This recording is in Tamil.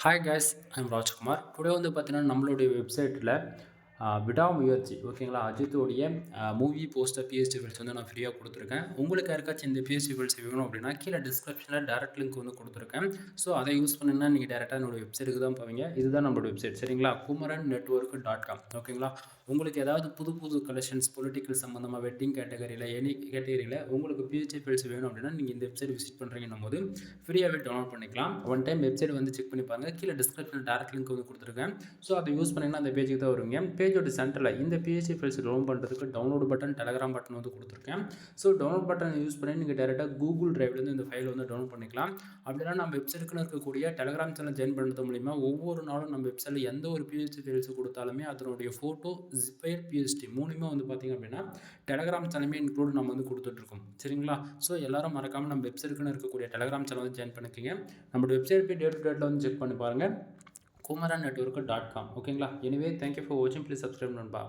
Hi guys, I'm Rajkumar. Today வந்து பார்த்தீங்கன்னா நம்மளுடைய வெப்சைட்டில் விடாமுயற்சி ஓகேங்களா, அஜித்தோடைய மூவி போஸ்டர் பிஎஸ்டி ஃபைல்ஸ் வந்து நான் ஃப்ரீயாக கொடுத்துருக்கேன். உங்களுக்கு யாருக்காச்சும் இந்த பிஎஸ்டி ஃபைல்ஸ் வேணும் அப்படின்னா கீழே டிஸ்கிரிப்ஷனில் டேரக்ட் லிங்க் வந்து கொடுத்துருக்கேன். ஸோ அதை யூஸ் பண்ணிங்கன்னா நீங்கள் டேரெக்டாக என்னோட வெப்சைட்டுக்கு தான் போவீங்க. இதுதான் நம்மளோட வெப்சைட் சரிங்களா, kumaran.network.com ஓகேங்களா. உங்களுக்கு ஏதாவது புது புது கலெக்ஷன்ஸ் பொலிட்டிக்கல் சம்மந்தமாக வெட்டிங் கேட்டகரியில் எனி கேட்டகரியில் உங்களுக்கு பிஹெச்டி ஃபைல்ஸ் வேணும் அப்படின்னா நீங்கள் இந்த வெப்சைட் விசிட் பண்ணுறீங்கன்னும் போது ஃப்ரீயாகவே டவுன்லோட் பண்ணிக்கலாம். ஒன் டைம் வெப்சைட் வந்து செக் பண்ணி பாருங்கள். கீழே டிஸ்கிரிப்ஷனில் டேரக்ட் லிங்க் வந்து கொடுத்துருக்கேன். ஸோ அதை யூஸ் பண்ணிங்கன்னா அந்த பேஜுக்கு தான் வருவீங்க. பேஜோட சென்டரில் இந்த பிஹெச்டி ஃபைல்ஸ் டவுன்லோட் பண்ணுறதுக்கு டவுன்லோட் பட்டன், டெலகிராம் பட்டன் வந்து கொடுத்துருக்கேன். ஸோ டவுன்லோட் பட்டன் யூஸ் பண்ணி நீங்கள் டேரெக்டாக கூகுள் டிரைவ்லேருந்து இந்த ஃபைல் வந்து டவுன்லோட் பண்ணிக்கலாம். அப்படின்னா நம்ம வெப்சைட்டுக்குன்னு இருக்கக்கூடிய டெலகிராம் சேனல் ஜாயின் பண்ணுறது மூலிமா ஒவ்வொரு நாளும் நம்ம வெப்சைட்டில் எந்த ஒரு பிஹெச்டி ஃபைல்ஸ் கொடுத்தாலுமே அதனுடைய ஃபோட்டோ, ஜிப்பைர், பிஎஸ்டி மூணுமே வந்து பார்த்திங்க அப்படின்னா டெலகிராம் சேனலுமே இன்க்ளூட் நம்ம வந்து கொடுத்துட்ருக்கோம் சரிங்களா. ஸோ எல்லாரும் மறக்காமல் நம்ம வெப்சைட்டுக்குன்னு இருக்கக்கூடிய டெலகிராம் சேனல் வந்து ஜாயின் பண்ணிக்கோங்க. நம்மளோட வெப்சைட் போய் டேட் டு டேட்டில் வந்து செக் பண்ணி பாருங்கள். kumaran.network.com ஓகேங்களா. எனிவே தேங்க்யூ ஃபார் வாட்சிங். ப்ளீஸ் சப்ஸ்கிரைப் நண்பா.